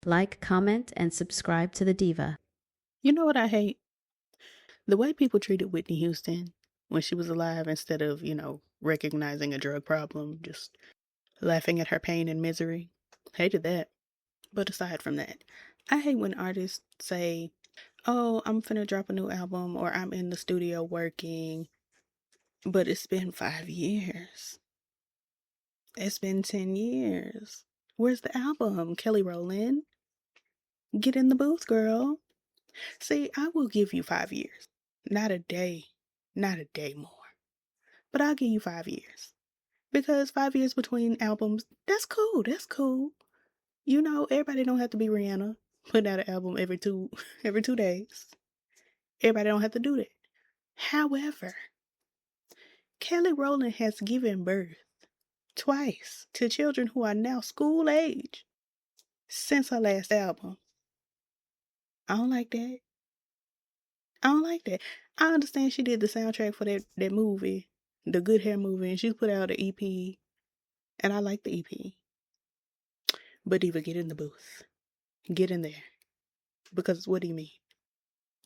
Like, comment, and subscribe to The Diva. You know what I hate? The way people treated Whitney Houston when she was alive instead of, recognizing a drug problem, just laughing at her pain and misery. Hated that. But aside from that, I hate when artists say, oh, I'm finna drop a new album or I'm in the studio working, but it's been 5 years. It's been 10 years. Where's the album, Kelly Rowland? Get in the booth, girl. See, I will give you 5 years. Not a day. Not a day more. But I'll give you 5 years. Because 5 years between albums, that's cool. That's cool. Everybody don't have to be Rihanna, putting out an album every two days. Everybody don't have to do that. However, Kelly Rowland has given birth twice to children who are now school age since her last album. I don't like that. I don't like that. I understand she did the soundtrack for that movie, the Good Hair movie, and she put out an EP, and I like the EP. But Diva, get in the booth. Get in there. Because what do you mean?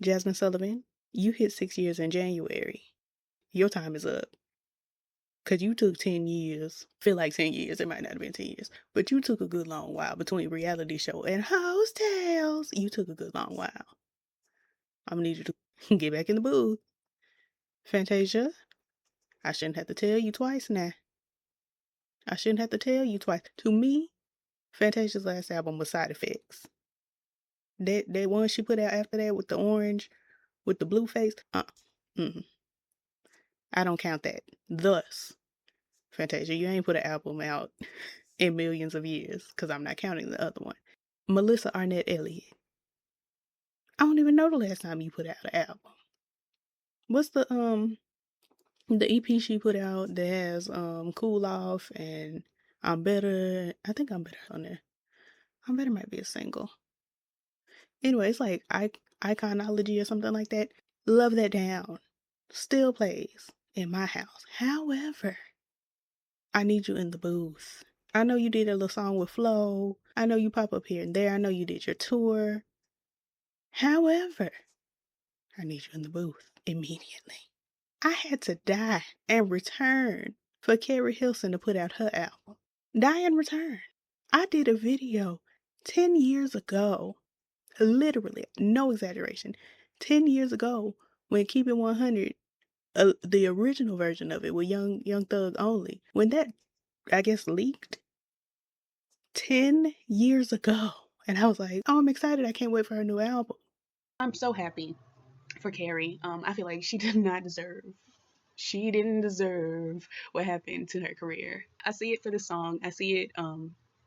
Jazmine Sullivan, you hit 6 years in January. Your time is up. Because you took 10 years. Feel like 10 years. It might not have been 10 years. But you took a good long while between reality show and House Tales. You took a good long while. I'm going to need you to get back in the booth. Fantasia, I shouldn't have to tell you twice now. I shouldn't have to tell you twice. To me, Fantasia's last album was Side Effects. That one she put out after that with the orange, with the blue face, I don't count that. Thus, Fantasia, you ain't put an album out in millions of years, because I'm not counting the other one. Melissa Arnett Elliott. I don't even know the last time you put out an album. What's the EP she put out that has Cool Off and I'm Better? I think I'm Better on there. I'm Better might be a single. Anyway, it's like Iconology or something like that. Love That Down. Still plays in my house. However, I need you in the booth. I know you did a little song with Flo. I know you pop up here and there. I know you did your tour. However, I need you in the booth immediately. I had to die and return for Keri Hilson to put out her album. Die and return. I did a video 10 years ago. Literally, no exaggeration. 10 years ago when Keep It 100, the original version of it with Young Thug only, when that, I guess, leaked 10 years ago. And I was like, oh, I'm excited. I can't wait for her new album. I'm so happy for Keri. I feel like she didn't deserve what happened to her career. I see it for the song. I see it.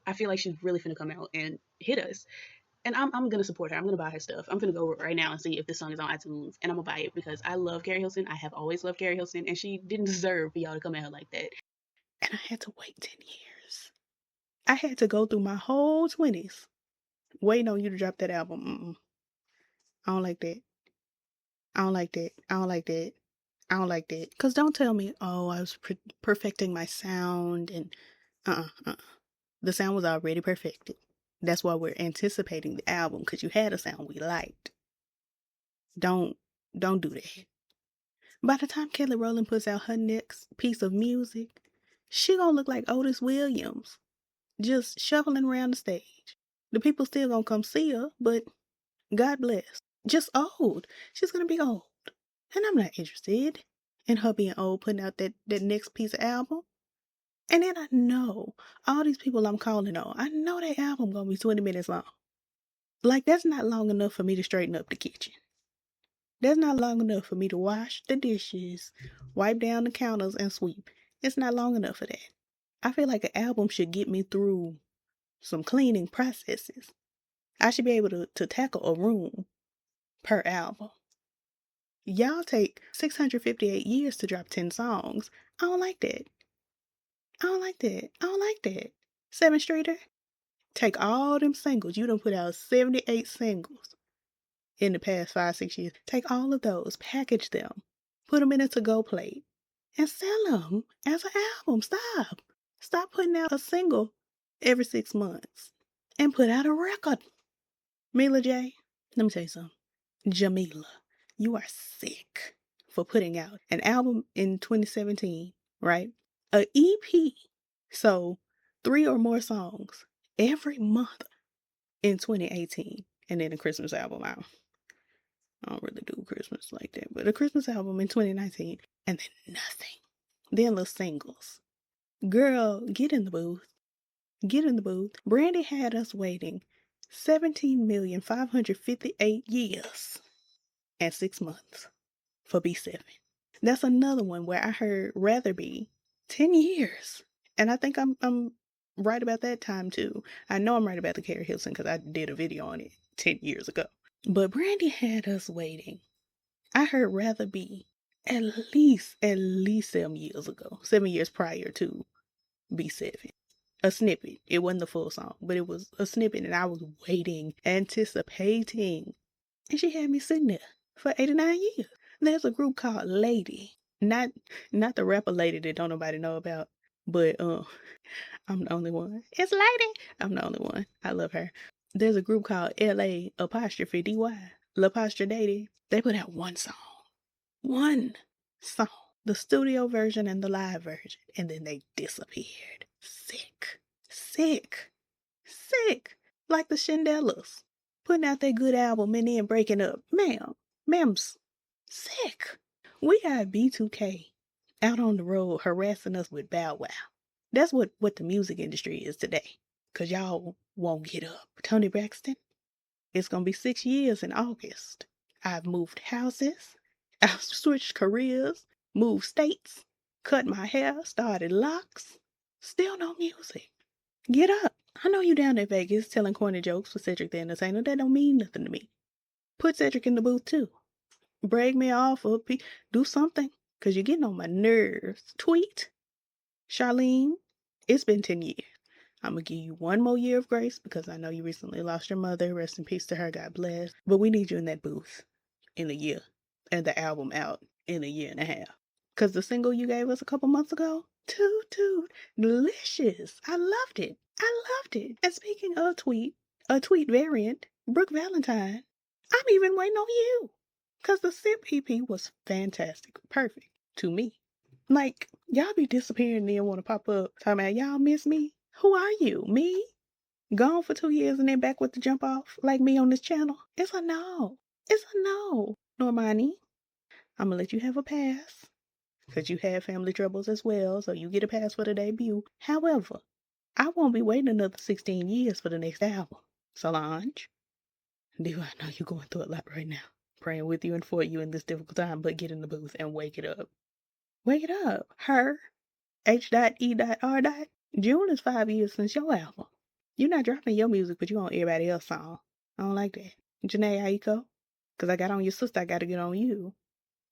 I feel like she's really finna come out and hit us. And I'm gonna support her. I'm gonna buy her stuff. I'm gonna go right now and see if this song is on iTunes, and I'm gonna buy it because I love Keri Hilson. I have always loved Keri Hilson, and she didn't deserve for y'all to come at her like that. And I had to wait 10 years. I had to go through my whole 20s waiting on you to drop that album. I don't like that. I don't like that. I don't like that. I don't like that. Because don't tell me, oh, I was perfecting my sound and the sound was already perfected. That's why we're anticipating the album, because you had a sound we liked. Don't do that. By the time Kelly Rowland puts out her next piece of music, she gonna look like Otis Williams, just shuffling around the stage. The people still gonna come see her, but God bless. Just old. She's gonna be old. And I'm not interested in her being old, putting out that next piece of album. And then I know all these people I'm calling on, I know that album gonna be 20 minutes long. Like, that's not long enough for me to straighten up the kitchen. That's not long enough for me to wash the dishes, wipe down the counters, and sweep. It's not long enough for that. I feel like an album should get me through some cleaning processes. I should be able to tackle a room per album. Y'all take 658 years to drop 10 songs. I don't like that. I don't like that. I don't like that. 7th Streeter, take all them singles. You done put out 78 singles in the past 5-6 years. Take all of those, package them, put them in a to-go plate, and sell them as an album. Stop putting out a single every 6 months and put out a record. Mila J, let me tell you something. Jamila, you are sick for putting out an album in 2017, right? A EP. So 3 or more songs every month in 2018. And then a Christmas album out. I don't really do Christmas like that, but a Christmas album in 2019. And then nothing. Then little singles. Girl, get in the booth. Get in the booth. Brandy had us waiting 17,558 years and 6 months for B7. That's another one where I heard Rather Be 10 years. And I think I'm right about that time too. I know I'm right about the Keri Hilson because I did a video on it 10 years ago. But Brandy had us waiting. I heard Rather Be at least 7 years ago. 7 years prior to B7. A snippet. It wasn't the full song, but it was a snippet, and I was waiting, anticipating. And she had me sitting there for 89 years. There's a group called Lady. Not the rapper Lady that don't nobody know about, but I'm the only one. It's Lady. I'm the only one. I love her. There's a group called LA''DY. L'Apostrophe. They put out one song. One song. The studio version and the live version. And then they disappeared. Sick. Like the Shandellas. Putting out their good album and then breaking up. Ma'am's sick. We got B2K out on the road harassing us with Bow Wow. That's what the music industry is today. Because y'all won't get up. Tony Braxton, it's going to be 6 years in August. I've moved houses. I've switched careers. Moved states. Cut my hair. Started locks. Still no music. Get up. I know you down in Vegas telling corny jokes for Cedric the Entertainer. That don't mean nothing to me. Put Cedric in the booth too. Break me off or do something. Because you're getting on my nerves. Tweet. Charlene, it's been 10 years. I'm going to give you one more year of grace because I know you recently lost your mother. Rest in peace to her. God bless. But we need you in that booth in a year. And the album out in a year and a half. Because the single you gave us a couple months ago, Toot, delicious. I loved it. And speaking of a tweet variant, Brooke Valentine, I'm even waiting on you. Because the SIP EP was fantastic. Perfect. To me. Like, y'all be disappearing and then want to pop up talking about, y'all miss me? Who are you? Me? Gone for 2 years and then back with the jump off like me on this channel? It's a no. Normani, I'm going to let you have a pass. Because you had family troubles as well, so you get a pass for the debut. However, I won't be waiting another 16 years for the next album. Solange, do I know you're going through a lot right now. Praying with you and for you in this difficult time, but get in the booth and wake it up. Wake it up. Her, H.E.R. June is 5 years since your album. You're not dropping your music, but you on everybody else's song. I don't like that. Janae Aiko, because I got on your sister, I got to get on you.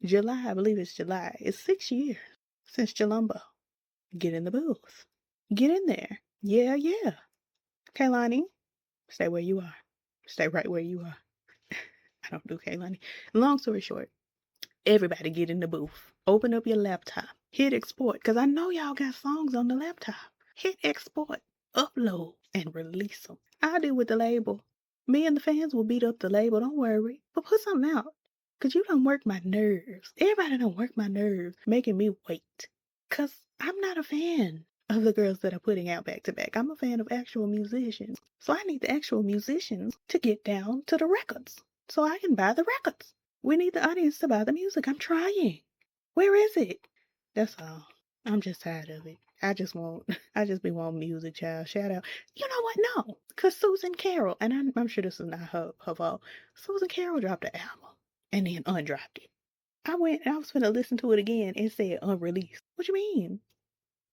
July, I believe it's July. It's 6 years since Jalumbo. Get in the booth. Get in there. Yeah. Kaylani, stay where you are. Stay right where you are. I don't do Kaylani. Long story short, everybody get in the booth. Open up your laptop. Hit export, because I know y'all got songs on the laptop. Hit export, upload, and release them. I'll deal with the label. Me and the fans will beat up the label, don't worry. But put something out. Because you don't work my nerves. Everybody don't work my nerves, making me wait. Because I'm not a fan of the girls that are putting out back to back. I'm a fan of actual musicians. So I need the actual musicians to get down to the records so I can buy the records. We need the audience to buy the music. I'm trying. Where is it? That's all. I'm just tired of it. I just be wanting music, child. Shout out. You know what? No. Because Susan Carroll, and I'm sure this is not her fault. Susan Carroll dropped the album and then undropped it. I was finna listen to it again and said unreleased. What you mean?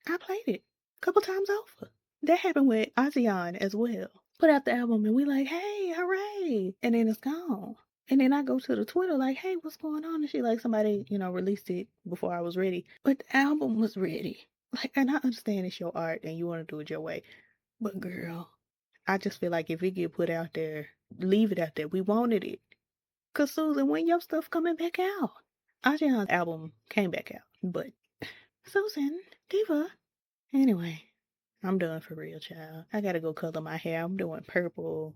I played it a couple times over. That happened with ASEAN as well. Put out the album and we like, hey, hooray. And then it's gone. And then I go to the Twitter like, hey, what's going on? And she like, somebody, released it before I was ready. But the album was ready. Like, and I understand it's your art and you want to do it your way. But girl, I just feel like if it get put out there, leave it out there. We wanted it. Because Susan, when your stuff coming back out? ASEAN's album came back out. But Susan, diva. Anyway, I'm done for real, child. I gotta go color my hair. I'm doing purple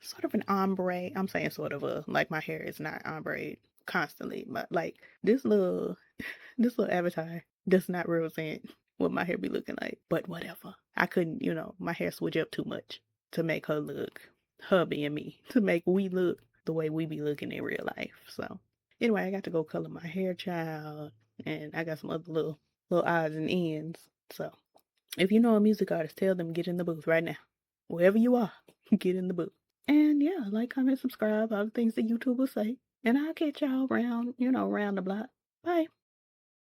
sort of an ombre. I'm saying sort of like my hair is not ombre constantly, but like this little avatar does not represent what my hair be looking like. But whatever. I couldn't, my hair switch up too much to make her look, her being me, to make we look the way we be looking in real life. So anyway, I got to go color my hair, child, and I got some other little odds and ends. So if you know a music artist, tell them get in the booth right now. Wherever you are, get in the booth. And yeah, like, comment, subscribe, all the things that YouTube will say. And I'll catch y'all around, around the block. Bye.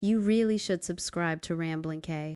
You really should subscribe to Rambling K.